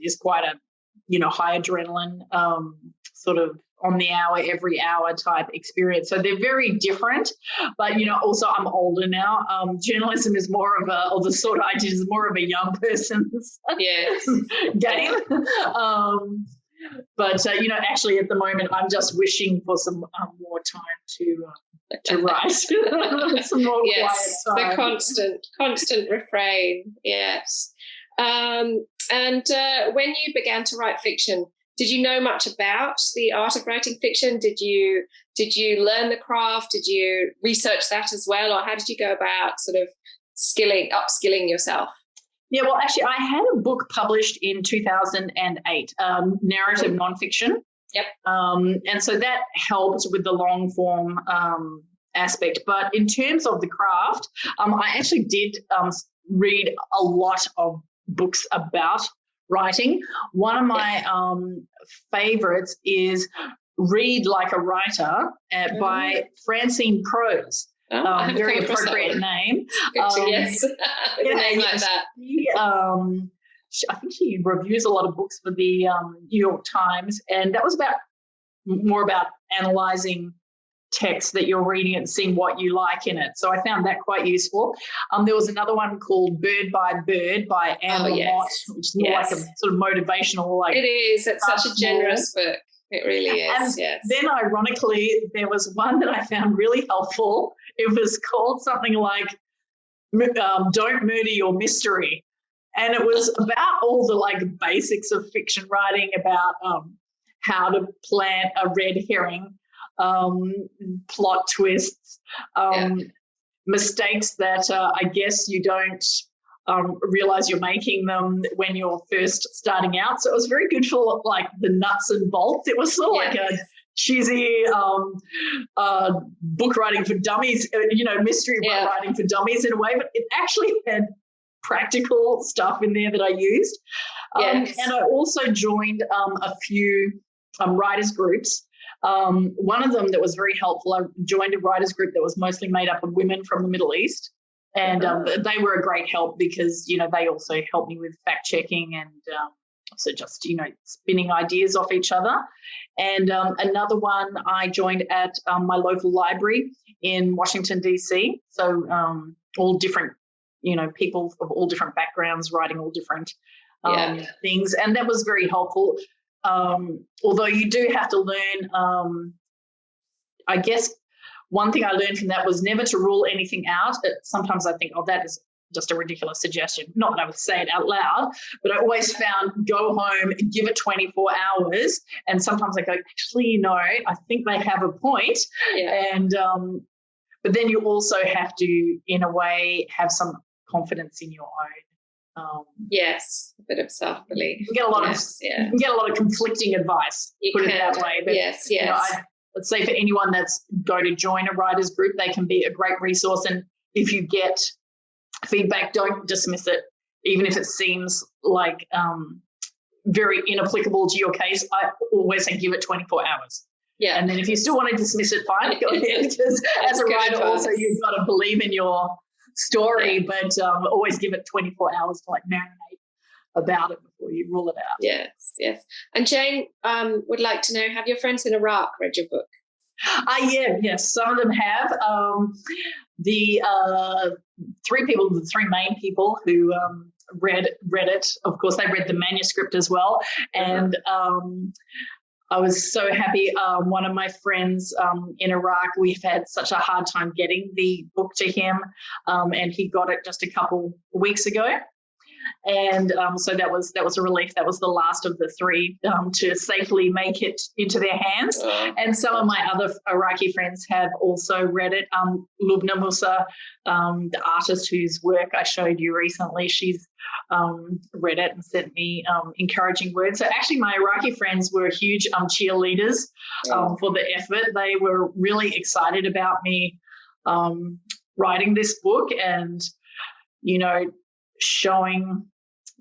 is quite a high adrenaline sort of on the hour, every hour type experience. So they're very different, but also I'm older now. Journalism is more of the sort of I did is more of a young person's game. But actually at the moment I'm just wishing for some more time to write. Some more quiet time. The constant refrain. Yes. And when you began to write fiction, did you know much about the art of writing fiction? Did you learn the craft? Did you research that as well, or how did you go about sort of upskilling yourself? Yeah, well, actually, I had a book published in 2008, narrative nonfiction. Yep. And so that helped with the long form aspect. But in terms of the craft, I actually did read a lot of books about writing. One of my favorites is Read Like a Writer by Francine Prose. Very appropriate name. Yes, a name like that. I think she reviews a lot of books for the New York Times, and that was more about analysing text that you're reading and seeing what you like in it. So I found that quite useful. There was another one called Bird by Bird by Anne Lamott, which is more like a sort of motivational. It is. It's such a generous book. It really is. And then, ironically, there was one that I found really helpful. It was called something like "Don't Murder Your Mystery," and it was about all the basics of fiction writing, about how to plant a red herring, plot twists, mistakes that I guess you don't realize you're making them when you're first starting out. So it was very good for the nuts and bolts. It was sort of like a cheesy book writing for dummies, mystery book writing for dummies in a way, but it actually had practical stuff in there that I used. And I also joined a few writers groups. One of them that was very helpful, I joined a writers group that was mostly made up of women from the Middle East. And they were a great help because, they also helped me with fact checking and so just, spinning ideas off each other. And another one I joined at my local library in Washington, D.C. So all different, people of all different backgrounds writing all different things. And that was very helpful. Although you do have to learn, I guess, one thing I learned from that was never to rule anything out. Sometimes I think, that is just a ridiculous suggestion. Not that I would say it out loud, but I always found go home, give it 24 hours. And sometimes I go, actually, I think they have a point. Yeah. And but then you also have to, in a way, have some confidence in your own. Yes, a bit of self-belief. You can get a lot of conflicting advice. Put it that way. But, let's say for anyone that's going to join a writers group, they can be a great resource. And if you get feedback, don't dismiss it, even if it seems like very inapplicable to your case. I always say give it 24 hours. Yeah. And then if you still want to dismiss it, fine, go ahead. Because as a writer, also you've got to believe in your story, but always give it 24 hours to marinate about it before you rule it out. Yes. And Jane would like to know, have your friends in Iraq read your book? Yes, some of them have. The three main people who read it, of course, they read the manuscript as well. And I was so happy. One of my friends in Iraq, we've had such a hard time getting the book to him, and he got it just a couple weeks ago. And so that was a relief. That was the last of the three to safely make it into their hands. And some of my other Iraqi friends have also read it. Lubna Musa, the artist whose work I showed you recently, she's read it and sent me encouraging words. So actually my Iraqi friends were huge cheerleaders for the effort. They were really excited about me writing this book and, showing,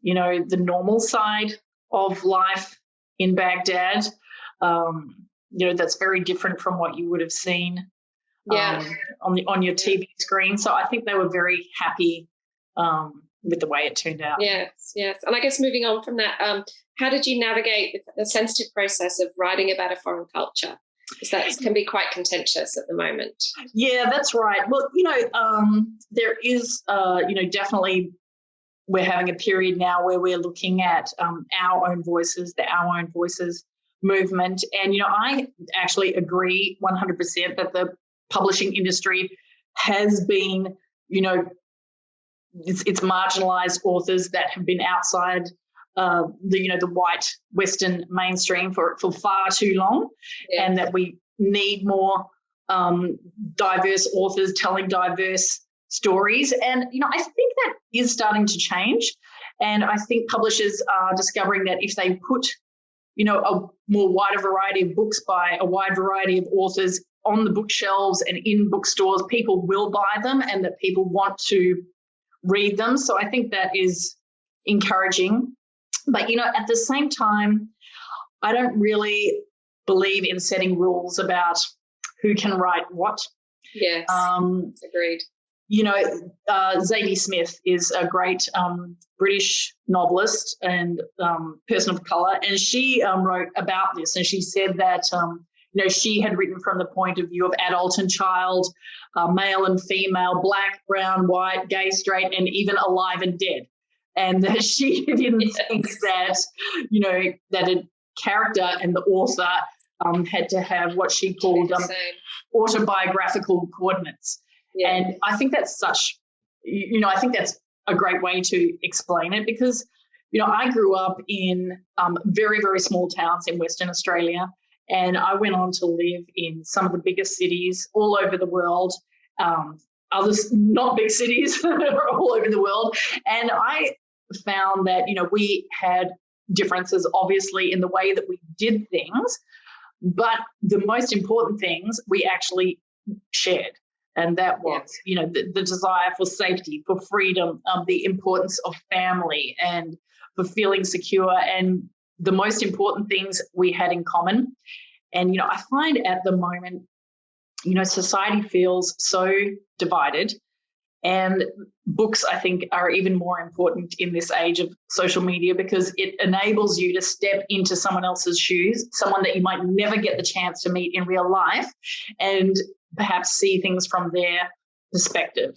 the normal side of life in Baghdad, that's very different from what you would have seen on your TV screen. So I think they were very happy with the way it turned out. Yes. And I guess moving on from that, how did you navigate the sensitive process of writing about a foreign culture? Because that can be quite contentious at the moment. Yeah, that's right. Well, there is, definitely we're having a period now where we're looking at our own voices, the Our Own Voices movement. And, I actually agree 100% that the publishing industry has been, it's marginalised authors that have been outside the white Western mainstream for far too long, and that we need more diverse authors telling diverse stories. And, I think that is starting to change. And I think publishers are discovering that if they put, a more wider variety of books by a wide variety of authors on the bookshelves and in bookstores, people will buy them and that people want to read them. So I think that is encouraging. But, at the same time, I don't really believe in setting rules about who can write what. Yes, agreed. Zadie Smith is a great British novelist and person of colour, and she wrote about this, and she said that, she had written from the point of view of adult and child, male and female, black, brown, white, gay, straight, and even alive and dead. And that she didn't think that, that a character and the author had to have what she called autobiographical coordinates. Yeah. And I think that's I think that's a great way to explain it, because, I grew up in very, very small towns in Western Australia, and I went on to live in some of the biggest cities all over the world, others not big cities all over the world. And I found that, we had differences, obviously, in the way that we did things, but the most important things we actually shared. And that was, the desire for safety, for freedom, the importance of family and for feeling secure, and the most important things we had in common. And, I find at the moment, society feels so divided, and books, I think, are even more important in this age of social media, because it enables you to step into someone else's shoes, someone that you might never get the chance to meet in real life, and perhaps see things from their perspective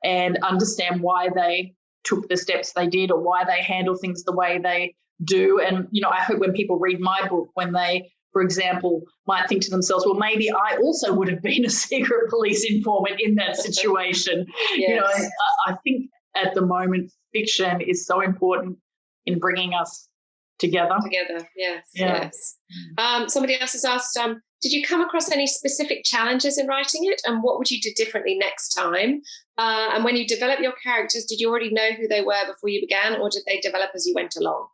and understand why they took the steps they did or why they handle things the way they do. And, I hope when people read my book, when they, for example, might think to themselves, well, maybe I also would have been a secret police informant in that situation. Yes. I think at the moment fiction is so important in bringing us together. Yes, yeah. Yes. Somebody else has asked, did you come across any specific challenges in writing it, and what would you do differently next time? And when you develop your characters, did you already know who they were before you began, or did they develop as you went along?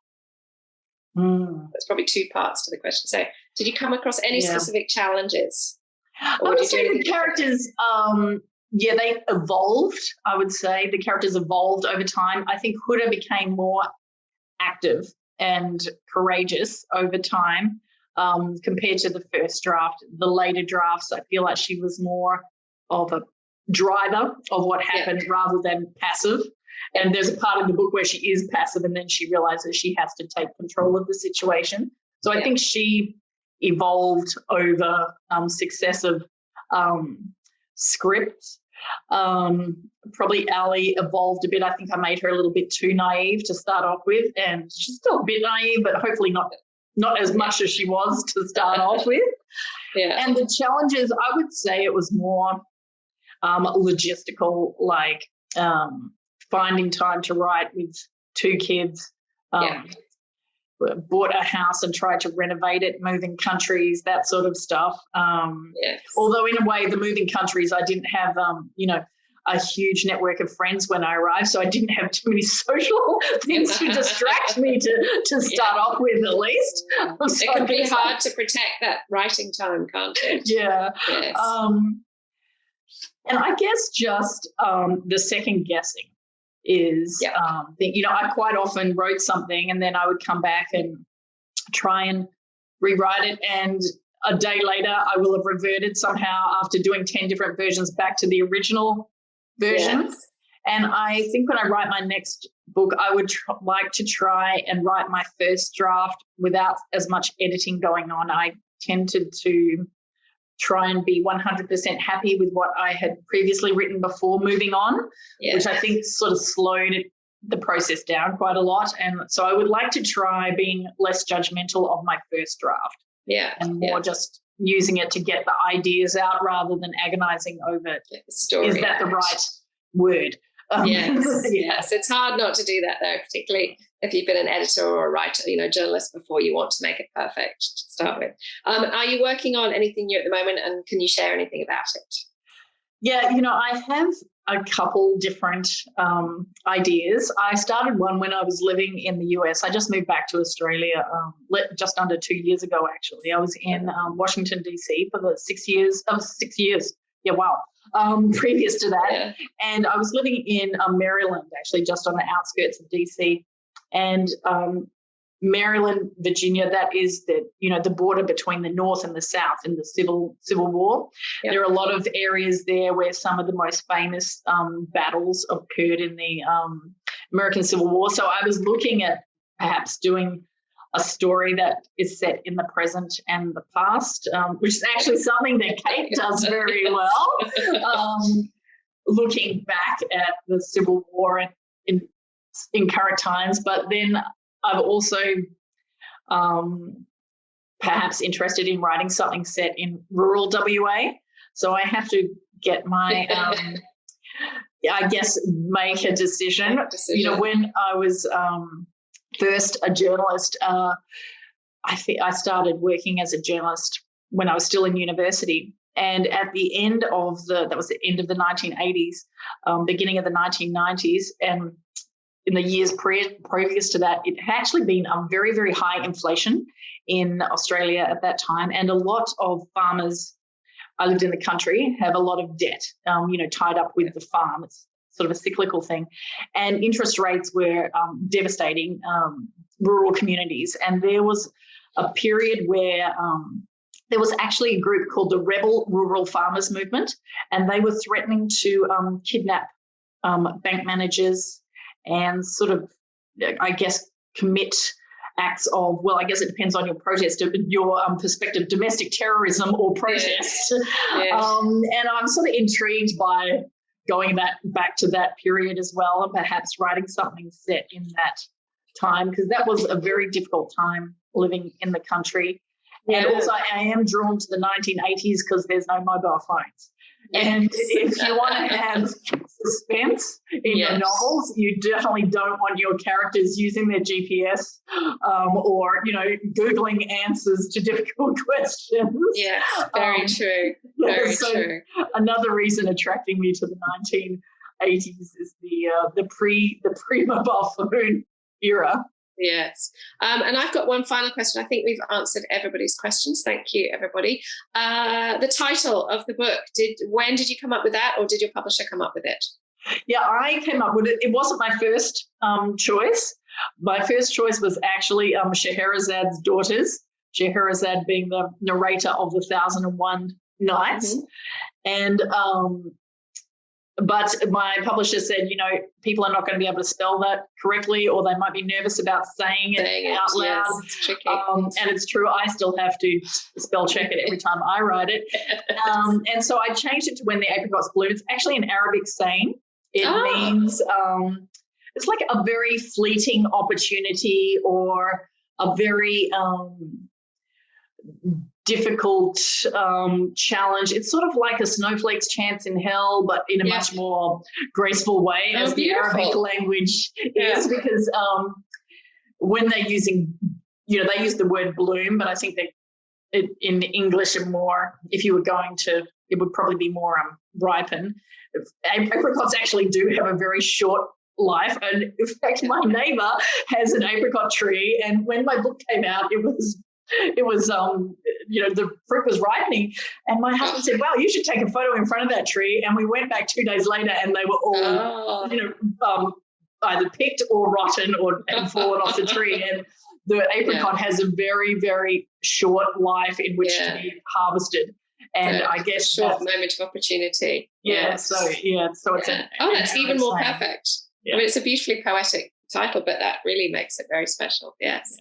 That's probably two parts to the question. So did you come across any specific challenges? I would say the characters, they evolved. I would say the characters evolved over time. I think Huda became more active and courageous over time compared to the first draft. The later drafts, I feel like she was more of a driver of what happened rather than passive. And there's a part of the book where she is passive, and then she realizes she has to take control of the situation. So I think she evolved over successive scripts. Probably Ali evolved a bit. I think I made her a little bit too naive to start off with, and she's still a bit naive, but hopefully not as much as she was to start off with. Yeah. And the challenges, I would say it was more logistical, like finding time to write with two kids, bought a house and tried to renovate it, moving countries, that sort of stuff. Although in a way, the moving countries, I didn't have, a huge network of friends when I arrived, so I didn't have too many social things to distract me to start off with, at least. So it can be hard to protect that writing time, can't it? Yeah. Yes. And I guess just the second guessing is, I quite often wrote something and then I would come back and try and rewrite it, and a day later I will have reverted somehow after doing 10 different versions back to the original version. Yes. And I think when I write my next book, I would like to try and write my first draft without as much editing going on. I tended to try and be 100% happy with what I had previously written before moving on, which I think sort of slowed the process down quite a lot. And so I would like to try being less judgmental of my first draft and more just using it to get the ideas out rather than agonizing over is that the right word? Yes. It's hard not to do that, though, particularly if you've been an editor or a writer, journalist before. You want to make it perfect to start with. Are you working on anything new at the moment, and can you share anything about it? Yeah, I have a couple different ideas. I started one when I was living in the US. I just moved back to Australia just under 2 years ago, actually. I was in Washington, D.C. for the 6 years. That was 6 years. Yeah, wow. Previous to that. Yeah. And I was living in Maryland, actually, just on the outskirts of D.C. And Maryland, Virginia, that is the border between the North and the South in the Civil War. Yep. There are a lot of areas there where some of the most famous battles occurred in the American Civil War. So I was looking at perhaps doing a story that is set in the present and the past, which is actually something that Kate does very well, looking back at the Civil War in current times. But then I'm also perhaps interested in writing something set in rural WA. So I have to get my, I guess, make a decision. When I was first a journalist, I think I started working as a journalist when I was still in university. And at the end of that was the end of the 1980s, beginning of the 1990s, and in the years previous to that, it had actually been very, very high inflation in Australia at that time. And a lot of farmers, I lived in the country, have a lot of debt, tied up with the farm. It's sort of a cyclical thing. And interest rates were devastating rural communities. And there was a period where there was actually a group called the Rebel Rural Farmers Movement, and they were threatening to kidnap bank managers and sort of, I guess, commit acts of, well, I guess it depends on your perspective, domestic terrorism or protest. Yes. And I'm sort of intrigued by going back to that period as well, and perhaps writing something set in that time, because that was a very difficult time living in the country. Yeah. And also I am drawn to the 1980s because there's no mobile phones. Yes. And if you want to have suspense in your novels, you definitely don't want your characters using their GPS or, Googling answers to difficult questions. Yes, very true. Very true. Another reason attracting me to the 1980s is the pre-mobile phone era. Yes. And I've got one final question. I think we've answered everybody's questions. Thank you, everybody. The title of the book, when did you come up with that, or did your publisher come up with it? Yeah, I came up with it. It wasn't my first choice. My first choice was actually Scheherazade's Daughters, Scheherazade being the narrator of the 1001 Nights. Mm-hmm. And but my publisher said, people are not going to be able to spell that correctly, or they might be nervous about saying it out loud. Yes, it's tricky. And it's true, I still have to spell check it every time I write it. And so I changed it to When the Apricots Bloom. It's actually an Arabic saying. It means it's like a very fleeting opportunity or a very difficult challenge. It's sort of like a snowflake's chance in hell, but in a much more graceful way, as the Arabic language is, because when they're using, they use the word bloom, but I think that in English and more, if you were going to, it would probably be more ripen. Apricots actually do have a very short life, and in fact my neighbor has an apricot tree, and when my book came out, it was the fruit was ripening, and my husband said, wow, you should take a photo in front of that tree. And we went back 2 days later, and they were all either picked or rotten and fallen off the tree. And the apricot has a very, very short life in which to be harvested. And I guess short moment of opportunity. So it's that's even more perfect. I mean, it's a beautifully poetic title, but that really makes it very special. Yes.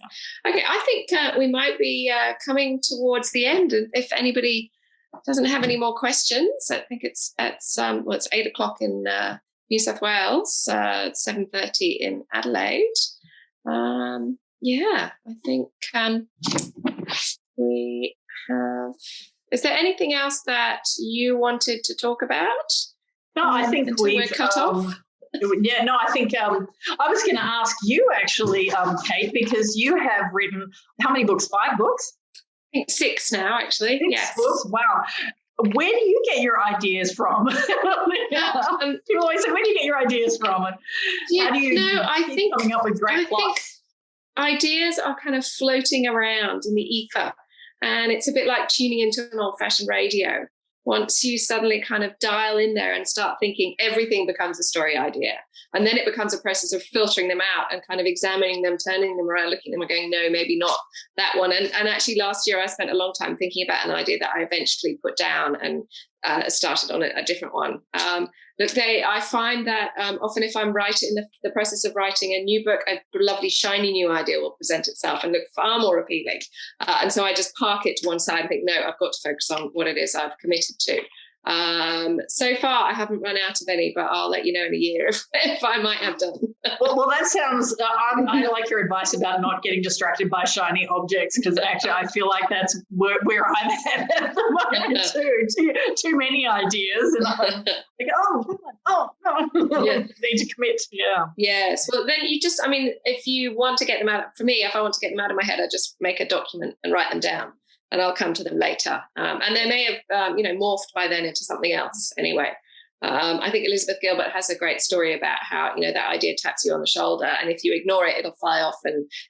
Okay, I think we might be coming towards the end, and if anybody doesn't have any more questions, I think it's 8:00 in New South Wales, 7:30 in Adelaide. I think we have. Is there anything else that you wanted to talk about? No, I think we're cut off. Yeah, no, I think I was going to ask you actually, Kate, because you have written how many books? 5 books? I think 6 now, actually. 6 books. Wow. Where do you get your ideas from? People always say, where do you get your ideas from? How do you keep coming up with great plots? Ideas are kind of floating around in the ether, and it's a bit like tuning into an old-fashioned radio. once you suddenly kind of dial in there and start thinking, everything becomes a story idea. And then it becomes a process of filtering them out and kind of examining them, turning them around, looking at them and going, no, maybe not that one. And actually last year I spent a long time thinking about an idea that I eventually put down and started on a different one. Look, I find that often if I'm writing, in the process of writing a new book, a lovely shiny new idea will present itself and look far more appealing. And so I just park it to one side and think, no, I've got to focus on what it is I've committed to. So far I haven't run out of any, but I'll let you know in a year if I might have done. well, that sounds, I like your advice about not getting distracted by shiny objects, because actually I feel like that's where I'm at the moment too. Too many ideas, and I'm like, oh no, yeah. Need to commit. Yeah. Yes. Well, then you just, if you want to get them out, for me, if I want to get them out of my head, I just make a document and write them down. And I'll come to them later. And they may have, morphed by then into something else anyway. I think Elizabeth Gilbert has a great story about how, that idea taps you on the shoulder. And if you ignore it, it'll fly off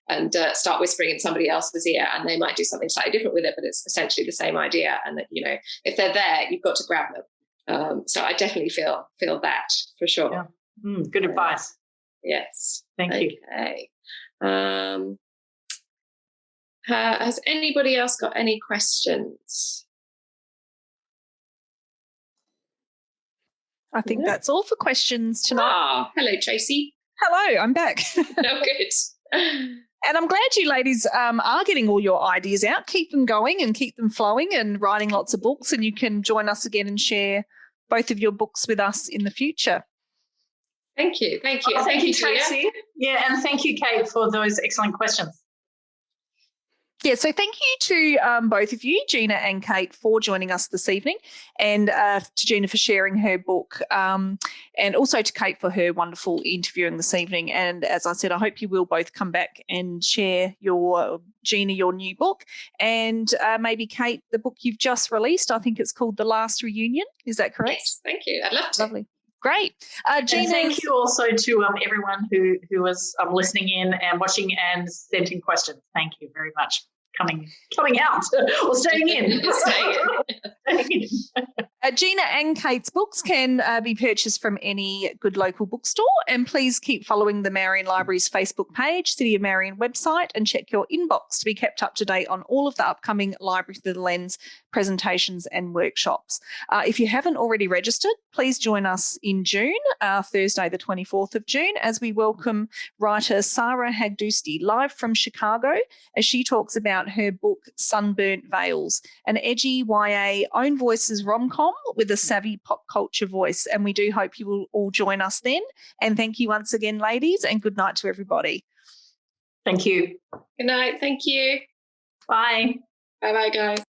and start whispering in somebody else's ear. And they might do something slightly different with it, but it's essentially the same idea. And that, if they're there, you've got to grab them. So I definitely feel that for sure. Yeah. Good advice. Yes. Thank you. Okay. Has anybody else got any questions? I think that's all for questions tonight. Hello, Tracy. Hello, I'm back. Oh, good. And I'm glad you ladies are getting all your ideas out. Keep them going and keep them flowing and writing lots of books, and you can join us again and share both of your books with us in the future. Thank you. Thank you. Thank you, Tracy. Yeah, and thank you, Kate, for those excellent questions. Yeah, so thank you to both of you, Gina and Kate, for joining us this evening, and to Gina for sharing her book, and also to Kate for her wonderful interviewing this evening. And as I said, I hope you will both come back and share your new book, and maybe, Kate, the book you've just released. I think it's called The Last Reunion. Is that correct? Yes, thank you. I'd love to. Lovely. Great. Gina, and thank you also to everyone who was listening in and watching and sent in questions. Thank you very much. Coming out or staying in. Gina and Kate's books can be purchased from any good local bookstore, and please keep following the Marion Library's Facebook page, City of Marion website, and check your inbox to be kept up to date on all of the upcoming Library Through the Lens presentations and workshops. If you haven't already registered, please join us in June, Thursday the 24th of June, as we welcome writer Sarah Hagdusty live from Chicago as she talks about her book Sunburnt Veils, an edgy YA own voices rom-com with a savvy pop culture voice. And we do hope you will all join us then. And thank you once again, ladies, and good night to everybody. Thank you. Good night. Thank you. Bye. Bye-bye, guys.